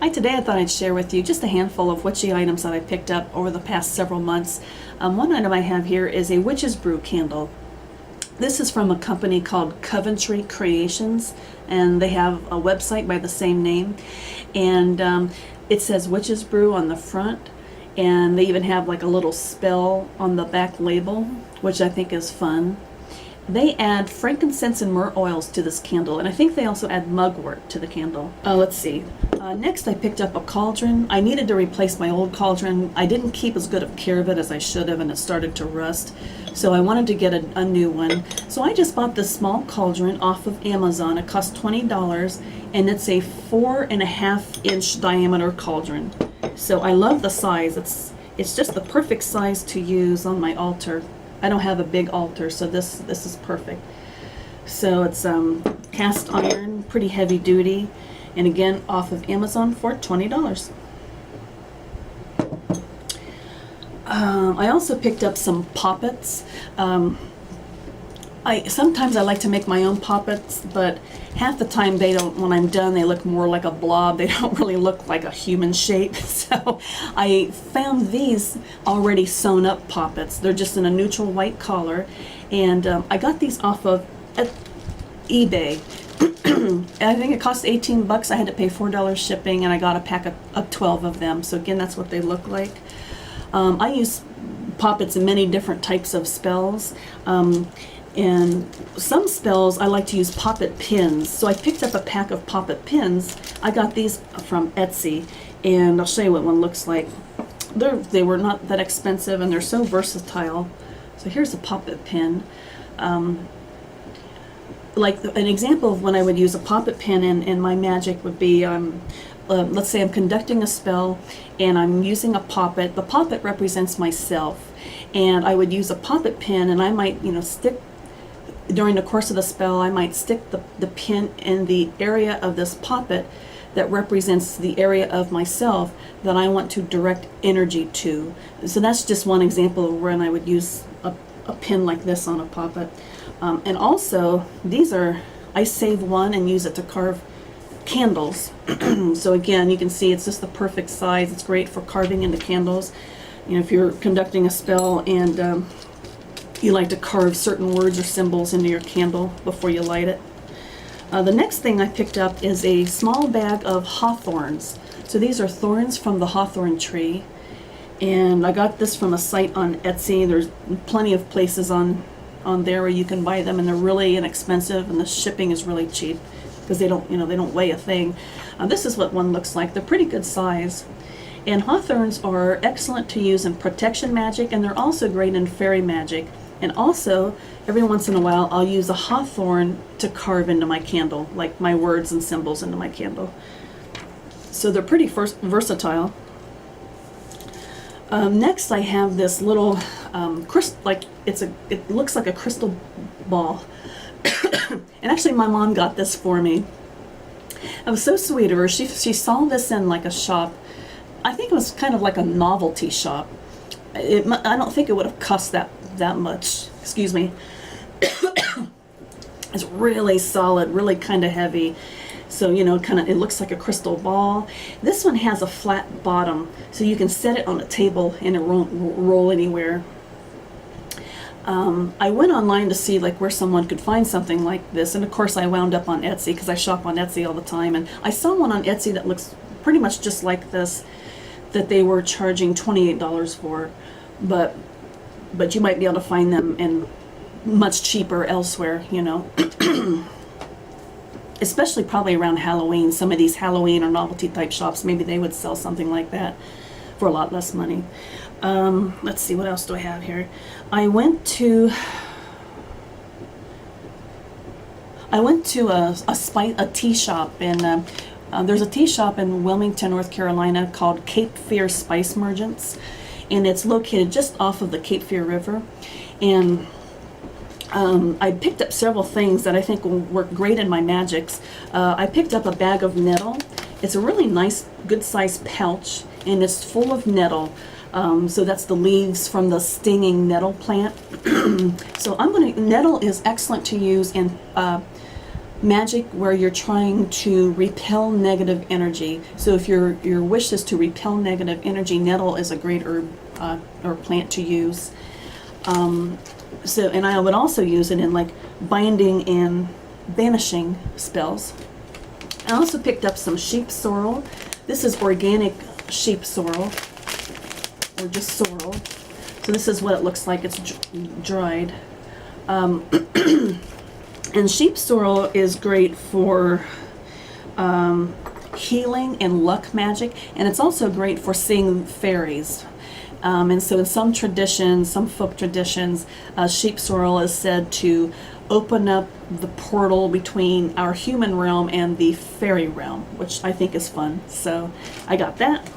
Today I thought I'd share with you just a handful of witchy items that I picked up over the past several months. One item I have here is a witch's brew candle. This is from a company called Coventry Creations, and they have a website by the same name. And it says witch's brew on the front, and they even have like a little spell on the back label, which I think is fun. They add frankincense and myrrh oils to this candle, and I think they also add mugwort to the candle. Let's see. Next I picked up a cauldron. I needed to replace my old cauldron. I didn't keep as good of care of it as I should have, and it started to rust. So I wanted to get a new one. So I just bought this small cauldron off of Amazon. It cost $20, and it's a 4.5-inch diameter cauldron. So I love the size. It's just the perfect size to use on my altar. I don't have a big altar, so this is perfect. So it's cast iron, pretty heavy duty, and again off of Amazon for $20. I also picked up some poppets. Sometimes I like to make my own poppets, but half the time they don't. When I'm done, they look more like a blob. They don't really look like a human shape. So I found these already sewn up poppets. They're just in a neutral white color, and I got these off of eBay. I think it cost 18 bucks. I had to pay $4 shipping, and I got a pack of 12 of them. So again, that's what they look like. I use poppets in many different types of spells. And some spells I like to use Poppet Pins. So I picked up a pack of Poppet Pins. I got these from Etsy, and I'll show you what one looks like. They were not that expensive, and they're so versatile. So here's a Poppet Pin. Like an example of when I would use a Poppet Pin in my magic would be, let's say I'm conducting a spell and I'm using a poppet. The poppet represents myself, and I would use a Poppet Pin, and I might, stick during the course of the spell, I might stick the pin in the area of this poppet that represents the area of myself that I want to direct energy to. So that's just one example of when I would use a pin like this on a poppet. And also, I save one and use it to carve candles. So again, you can see it's just the perfect size. It's great for carving into candles. If you're conducting a spell and you like to carve certain words or symbols into your candle before you light it. The next thing I picked up is a small bag of hawthorns. So these are thorns from the hawthorn tree, and I got this from a site on Etsy. There's plenty of places on there where you can buy them, and they're really inexpensive, and the shipping is really cheap because they don't weigh a thing. This is what one looks like. They're pretty good size. And hawthorns are excellent to use in protection magic, and they're also great in fairy magic. And also, every once in a while, I'll use a hawthorn to carve into my candle, like my words and symbols into my candle. So they're pretty versatile. Next, I have this little it looks like a crystal ball. And actually, my mom got this for me. I was so sweet of her. She saw this in like a shop. I think it was kind of like a novelty shop. I don't think it would have cost that much. Excuse me. It's really solid, really kind of heavy. So, it looks like a crystal ball. This one has a flat bottom, so you can set it on a table and it won't roll anywhere. I went online to see where someone could find something like this, and of course I wound up on Etsy because I shop on Etsy all the time, and I saw one on Etsy that looks pretty much just like this, that they were charging $28 for, but you might be able to find them in much cheaper elsewhere, especially probably around Halloween. Some of these Halloween or novelty type shops, maybe they would sell something like that for a lot less money. Let's see, what else do I have here? I went to a tea shop, and there's a tea shop in Wilmington, North Carolina called Cape Fear Spice Merchants, and it's located just off of the Cape Fear River. And I picked up several things that I think will work great in my magics. I picked up a bag of nettle. It's a really nice, good-sized pouch, and it's full of nettle. So that's the leaves from the stinging nettle plant. So nettle is excellent to use in magic where you're trying to repel negative energy. So if your wish is to repel negative energy, nettle is a great herb or plant to use. And I would also use it in like binding and banishing spells. I also picked up some sheep sorrel. This is organic sheep sorrel, or just sorrel. So this is what it looks like. It's dried. And sheep sorrel is great for healing and luck magic, and it's also great for seeing fairies. And so in some traditions, some folk traditions, sheep sorrel is said to open up the portal between our human realm and the fairy realm, which I think is fun. So I got that.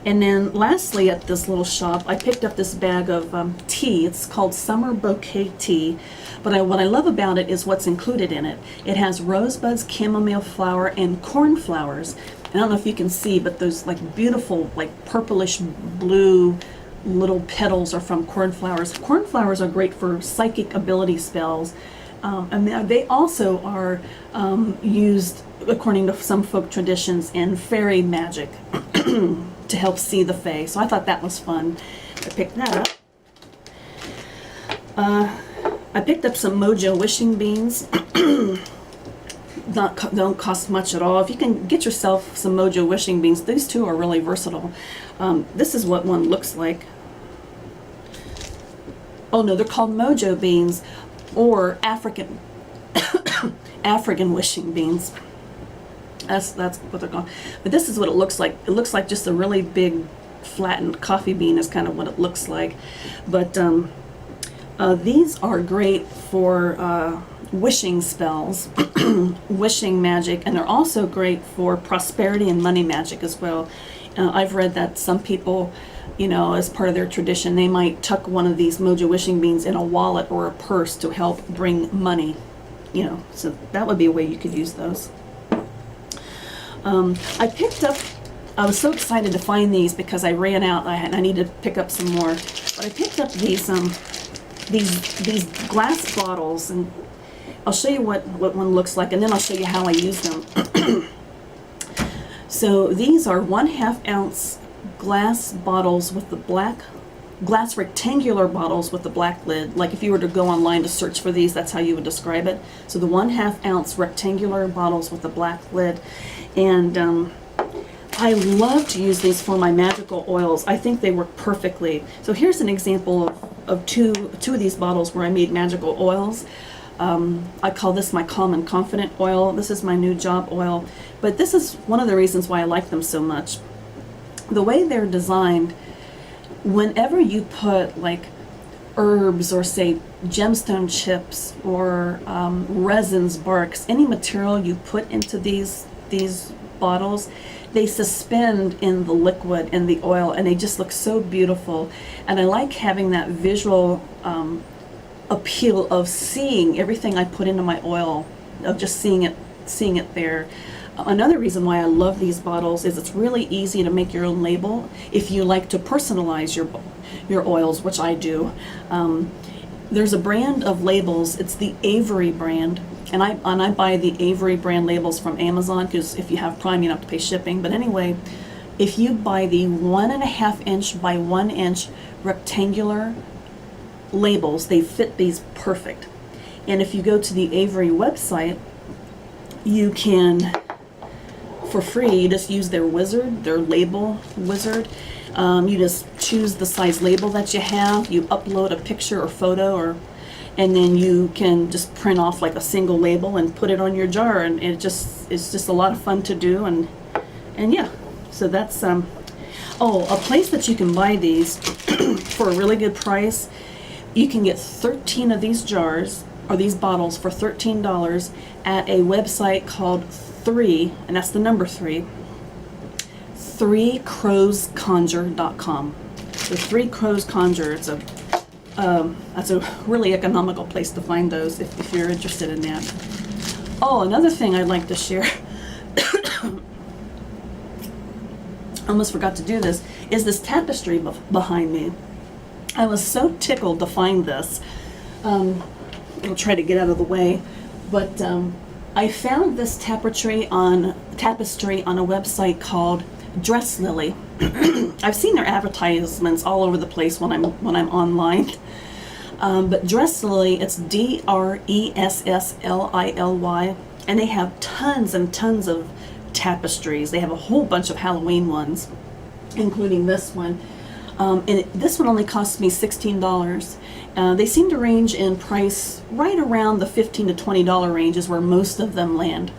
And then lastly, at this little shop, I picked up this bag of tea. It's called Summer Bouquet Tea. But what I love about it is what's included in it. It has rosebuds, chamomile flower, and cornflowers. I don't know if you can see, but those like beautiful, like purplish blue little petals are from cornflowers. Cornflowers are great for psychic ability spells. And they also are used, according to some folk traditions, in fairy magic to help see the fae. So I thought that was fun. I picked that up. I picked up some Mojo wishing beans. Don't cost much at all. If you can get yourself some Mojo wishing beans, these two are really versatile. This is what one looks like. Oh no, they're called Mojo beans, or African African wishing beans. That's what they're called. But this is what it looks like. It looks like just a really big flattened coffee bean is kind of what it looks like. But these are great for wishing spells, wishing magic, and they're also great for prosperity and money magic as well. I've read that some people, you know, as part of their tradition, they might tuck one of these Mojo wishing beans in a wallet or a purse to help bring money, you know, so that would be a way you could use those. I was so excited to find these because I ran out. I needed to pick up some more, but I picked up these glass bottles, and I'll show you what one looks like, and then I'll show you how I use them. So these are 1/2 ounce glass bottles with the glass rectangular bottles with the black lid. Like if you were to go online to search for these, that's how you would describe it. So the 1/2 ounce rectangular bottles with the black lid. And I love to use these for my magical oils. I think they work perfectly. So here's an example of two of these bottles where I made magical oils. I call this my Calm and Confident oil. This is my new job oil. But this is one of the reasons why I like them so much. The way they're designed, whenever you put like herbs or say gemstone chips or resins, barks, any material you put into these bottles, they suspend in the liquid and the oil, and they just look so beautiful. And I like having that visual appeal of seeing everything I put into my oil, of just seeing it there. Another reason why I love these bottles is it's really easy to make your own label if you like to personalize your oils, which I do. There's a brand of labels. It's the Avery brand, and I buy the Avery brand labels from Amazon, because if you have Prime, you don't have to pay shipping. But anyway, if you buy the 1.5 inch by 1 inch rectangular labels, they fit these perfect. And if you go to the Avery website, you can, for free, you just use their wizard, their label wizard. You just choose the size label that you have, you upload a picture or photo, and then you can just print off like a single label and put it on your jar, and it's just a lot of fun to do. And yeah, so that's a place that you can buy these for a really good price. You can get 13 of these jars or these bottles for $13 at a website called 3, and that's the number 3, 3crowsconjure.com. So 3 Crows Conjure. That's a really economical place to find those if you're interested in that. Oh, another thing I'd like to share, almost forgot to do this, is this tapestry behind me. I was so tickled to find this. I'll try to get out of the way, but I found this tapestry on a website called Dress Lily. I've seen their advertisements all over the place when I'm online. But Dress Lily, it's DRESSLILY, and they have tons and tons of tapestries. They have a whole bunch of Halloween ones, including this one. This one only cost me $16. They seem to range in price right around the $15 to $20 range is where most of them land.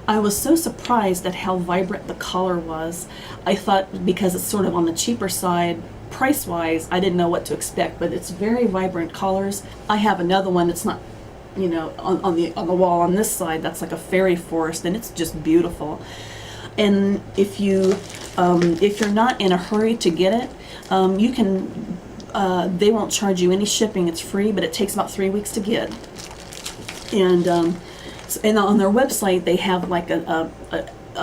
I was so surprised at how vibrant the color was. I thought because it's sort of on the cheaper side, price-wise, I didn't know what to expect, but it's very vibrant colors. I have another one that's not, you know, on the wall on this side, that's like a fairy forest, and it's just beautiful. And if you're not in a hurry to get it, you can, they won't charge you any shipping. It's free, but it takes about 3 weeks to get. And on their website, they have like a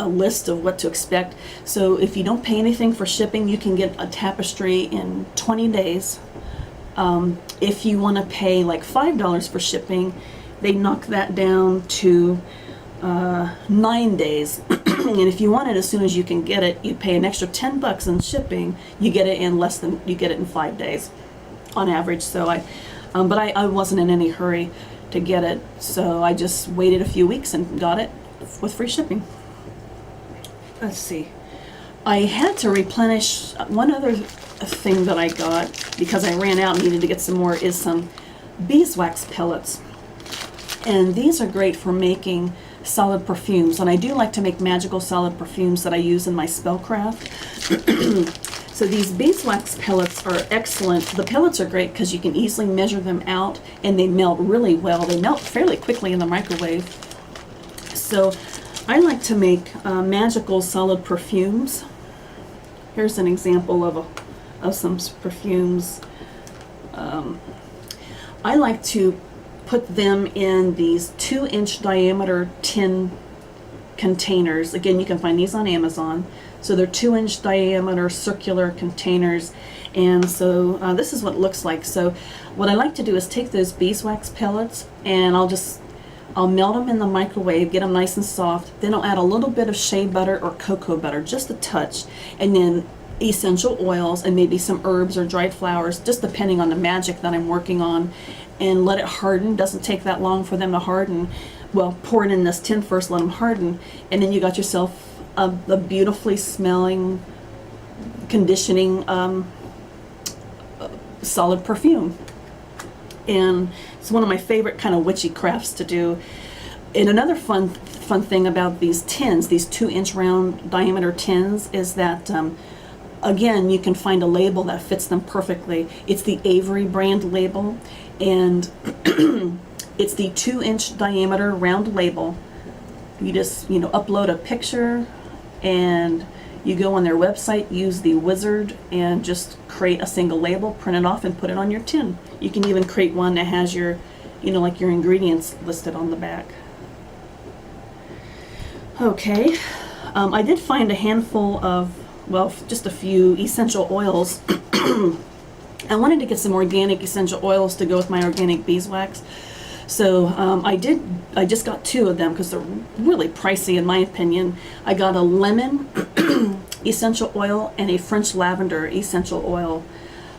list of what to expect. So if you don't pay anything for shipping, you can get a tapestry in 20 days. If you want to pay like $5 for shipping, they knock that down to 9 days. And if you want it as soon as you can get it, you pay an extra $10 in shipping. You get it in you get it in 5 days on average. So but I wasn't in any hurry to get it, so I just waited a few weeks and got it with free shipping. Let's see. I had to replenish one other thing that I got because I ran out and needed to get some more, is some beeswax pellets. And these are great for making solid perfumes, and I do like to make magical solid perfumes that I use in my spellcraft. So these beeswax pellets are excellent. The pellets are great because you can easily measure them out, and they melt really well. They melt fairly quickly in the microwave. So I like to make magical solid perfumes. Here's an example of some perfumes. I like to put them in these 2-inch diameter tin containers. Again, you can find these on Amazon. So they're 2-inch diameter circular containers, and so this is what it looks like. So what I like to do is take those beeswax pellets and I'll melt them in the microwave, get them nice and soft. Then I'll add a little bit of shea butter or cocoa butter, just a touch, and then essential oils and maybe some herbs or dried flowers, just depending on the magic that I'm working on, and let it harden. Doesn't take that long for them to harden. Well, pour it in this tin first, let them harden, and then you got yourself a beautifully smelling, conditioning solid perfume. And it's one of my favorite kind of witchy crafts to do. And another fun thing about these tins, these 2-inch round diameter tins, is that again, you can find a label that fits them perfectly. It's the Avery brand label, and it's the 2-inch diameter round label. You just, upload a picture, and you go on their website, use the wizard, and just create a single label, print it off, and put it on your tin. You can even create one that has your, like your ingredients listed on the back. Okay, I did find a handful of, well, just a few essential oils. I wanted to get some organic essential oils to go with my organic beeswax. So I just got 2 of them because they're really pricey in my opinion. I got a lemon essential oil and a French lavender essential oil.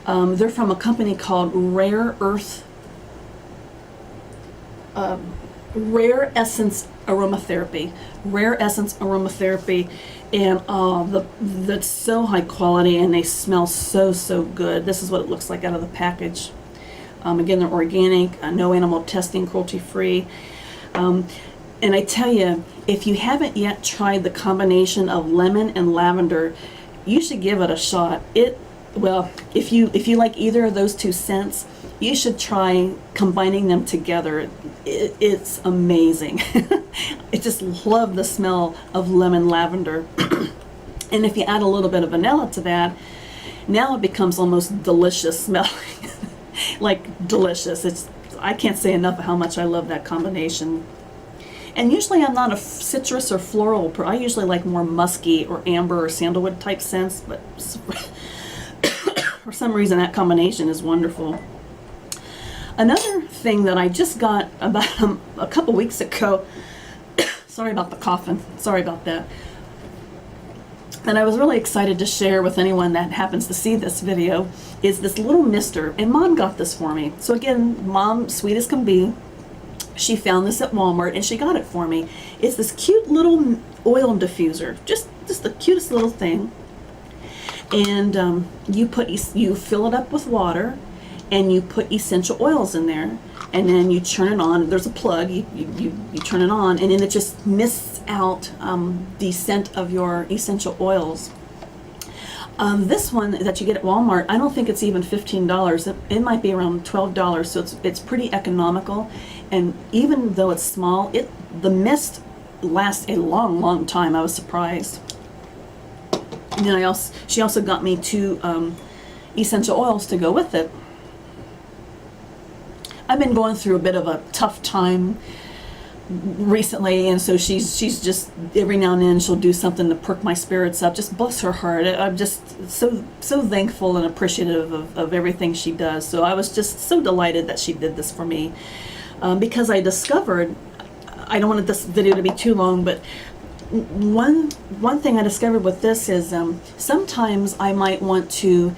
They're from a company called Rare Essence Aromatherapy. Rare Essence Aromatherapy, and that's so high quality, and they smell so good. This is what it looks like out of the package. Again, they're organic, no animal testing, cruelty-free. And I tell you, if you haven't yet tried the combination of lemon and lavender, you should give it a shot. Well, if you like either of those 2 scents, you should try combining them together. It's amazing. I just love the smell of lemon lavender. And if you add a little bit of vanilla to that, now it becomes almost delicious smelling. Like delicious. I can't say enough of how much I love that combination. And usually I'm not a citrus or floral. I usually like more musky or amber or sandalwood type scents, but for some reason that combination is wonderful. Another thing that I just got about a couple weeks ago, Sorry about the coughing. Sorry about that. And I was really excited to share with anyone that happens to see this video is this little mister, and Mom got this for me. So again, Mom, sweet as can be, she found this at Walmart and she got it for me. It's this cute little oil diffuser, just the cutest little thing. And you fill it up with water, and you put essential oils in there, and then you turn it on. There's a plug. You turn it on, and then it just mists out the scent of your essential oils. This one that you get at Walmart, I don't think it's even $15. It might be around $12, so it's pretty economical. And even though it's small, the mist lasts a long time. I was surprised. And then she also got me 2 essential oils to go with it. I've been going through a bit of a tough time recently, and so she's just every now and then she'll do something to perk my spirits up. Just bless her heart. I'm just so thankful and appreciative of everything she does. So I was just so delighted that she did this for me, because I discovered, I don't want this video to be too long, but one thing I discovered with this is sometimes I might want to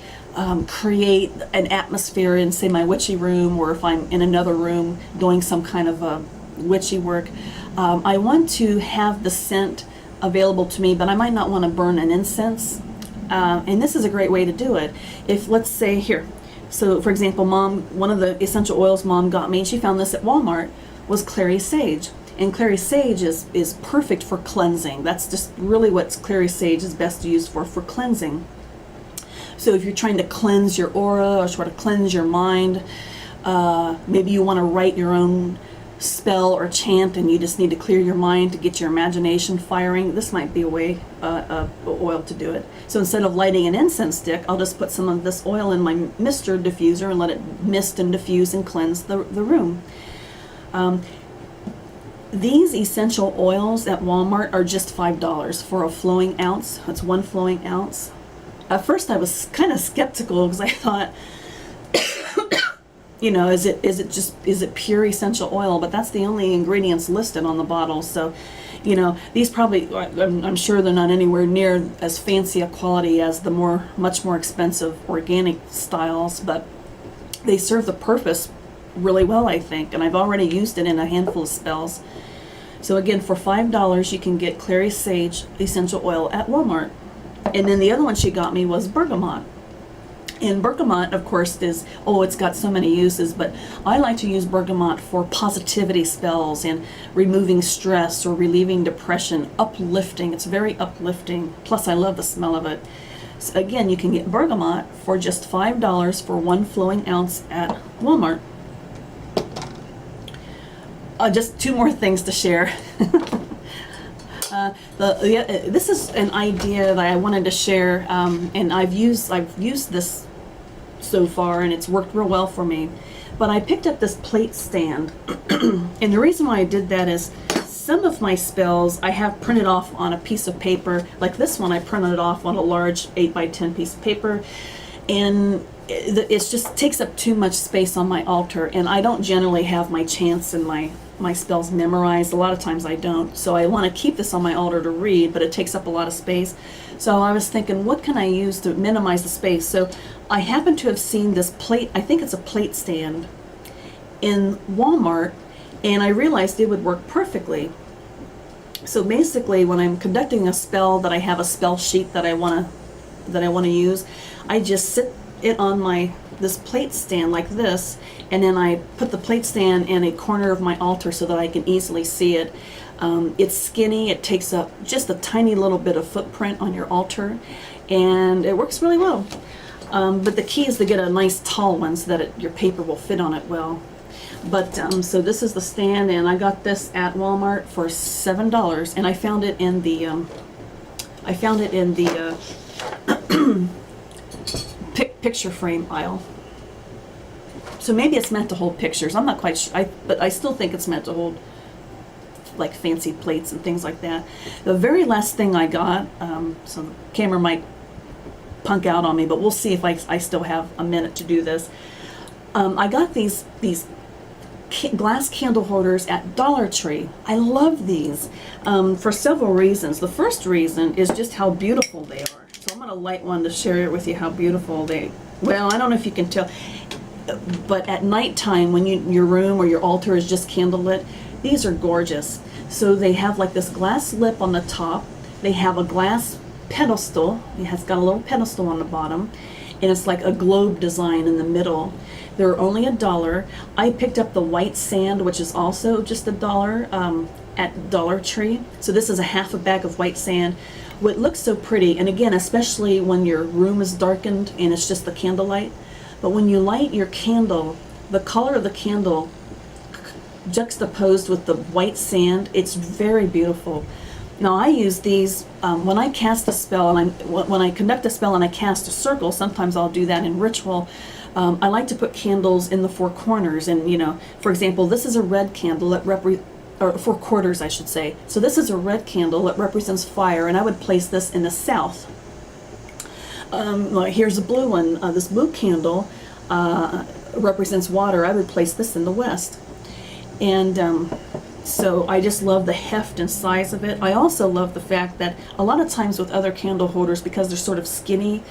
create an atmosphere in, say, my witchy room, or if I'm in another room doing some kind of witchy work. I want to have the scent available to me, but I might not want to burn an incense. And this is a great way to do it. If, let's say, here, so for example, Mom, one of the essential oils Mom got me, and she found this at Walmart, was clary sage. And clary sage is perfect for cleansing. That's just really what clary sage is best used for cleansing. So if you're trying to cleanse your aura or try to cleanse your mind, maybe you want to write your own spell or chant and you just need to clear your mind to get your imagination firing, this might be a way, oil to do it. So instead of lighting an incense stick, I'll just put some of this oil in my mister diffuser and let it mist and diffuse and cleanse the room. These essential oils at Walmart are just $5 for a flowing ounce. That's 1 flowing ounce. At first I was kind of skeptical because I thought, you know, is it pure essential oil? But that's the only ingredients listed on the bottle. So, you know, these probably, I'm sure they're not anywhere near as fancy a quality as the much more expensive organic styles, but they serve the purpose really well, I think, and I've already used it in a handful of spells. So again, for $5 you can get clary sage essential oil at Walmart. And then the other one she got me was bergamot. And bergamot, of course, it's got so many uses, but I like to use bergamot for positivity spells and removing stress or relieving depression, uplifting. It's very uplifting. Plus I love the smell of it. So again, you can get bergamot for just $5 for 1 flowing ounce at Walmart. Just 2 more things to share. This is an idea that I wanted to share, and I've used this so far, and it's worked real well for me. But I picked up this plate stand, and the reason why I did that is some of my spells I have printed off on a piece of paper. Like this one, I printed it off on a large 8x10 piece of paper, and it just takes up too much space on my altar, and I don't generally have my chants and my spells memorized. A lot of times I don't. So I want to keep this on my altar to read, but it takes up a lot of space. So I was thinking, what can I use to minimize the space? So I happen to have seen this plate, I think it's a plate stand, in Walmart, and I realized it would work perfectly. So basically, when I'm conducting a spell that I have a spell sheet that I want to use, I just sit it on this plate stand like this, and then I put the plate stand in a corner of my altar so that I can easily see it. It's skinny, it takes up just a tiny little bit of footprint on your altar, and it works really well. But the key is to get a nice tall one so that your paper will fit on it well. But so this is the stand, and I got this at Walmart for $7, and I found it in the picture frame aisle. So maybe it's meant to hold pictures. I'm not quite sure, but I still think it's meant to hold like fancy plates and things like that. The very last thing I got, so the camera might punk out on me, but we'll see if I still have a minute to do this. I got these glass candle holders at Dollar Tree. I love these for several reasons. The first reason is just how beautiful they are. So I'm going to light one to share with you how beautiful they, well, I don't know if you can tell, but at nighttime when your room or your altar is just candlelit, these are gorgeous. So they have like this glass lip on the top. They have a glass pedestal. It has got a little pedestal on the bottom, and it's like a globe design in the middle. They're only $1. I picked up the white sand, which is also just $1 at Dollar Tree. So this is a half a bag of white sand. What looks so pretty, and again, especially when your room is darkened and it's just the candlelight, but when you light your candle, the color of the candle juxtaposed with the white sand, it's very beautiful. Now I use these when I cast a spell, and when I conduct a spell and I cast a circle. Sometimes I'll do that in ritual. I like to put candles in the four corners, and you know, for example, this is a red candle that or four quarters, I should say. So this is a red candle that represents fire, and I would place this in the south. Here's a blue one. This blue candle represents water. I would place this in the west. And so I just love the heft and size of it. I also love the fact that a lot of times with other candle holders, because they're sort of skinny,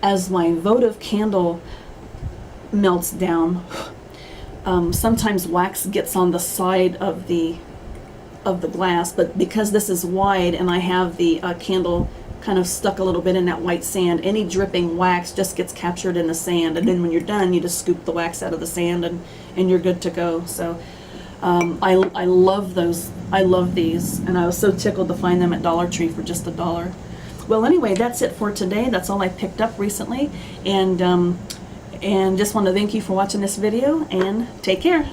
as my votive candle melts down, sometimes wax gets on the side of the glass, but because this is wide and I have the candle kind of stuck a little bit in that white sand, any dripping wax just gets captured in the sand, and then when you're done, you just scoop the wax out of the sand and you're good to go. So I love those. I love these, and I was so tickled to find them at Dollar Tree for just $1. Well, anyway, that's it for today. That's all I picked up recently, and just want to thank you for watching this video, and take care.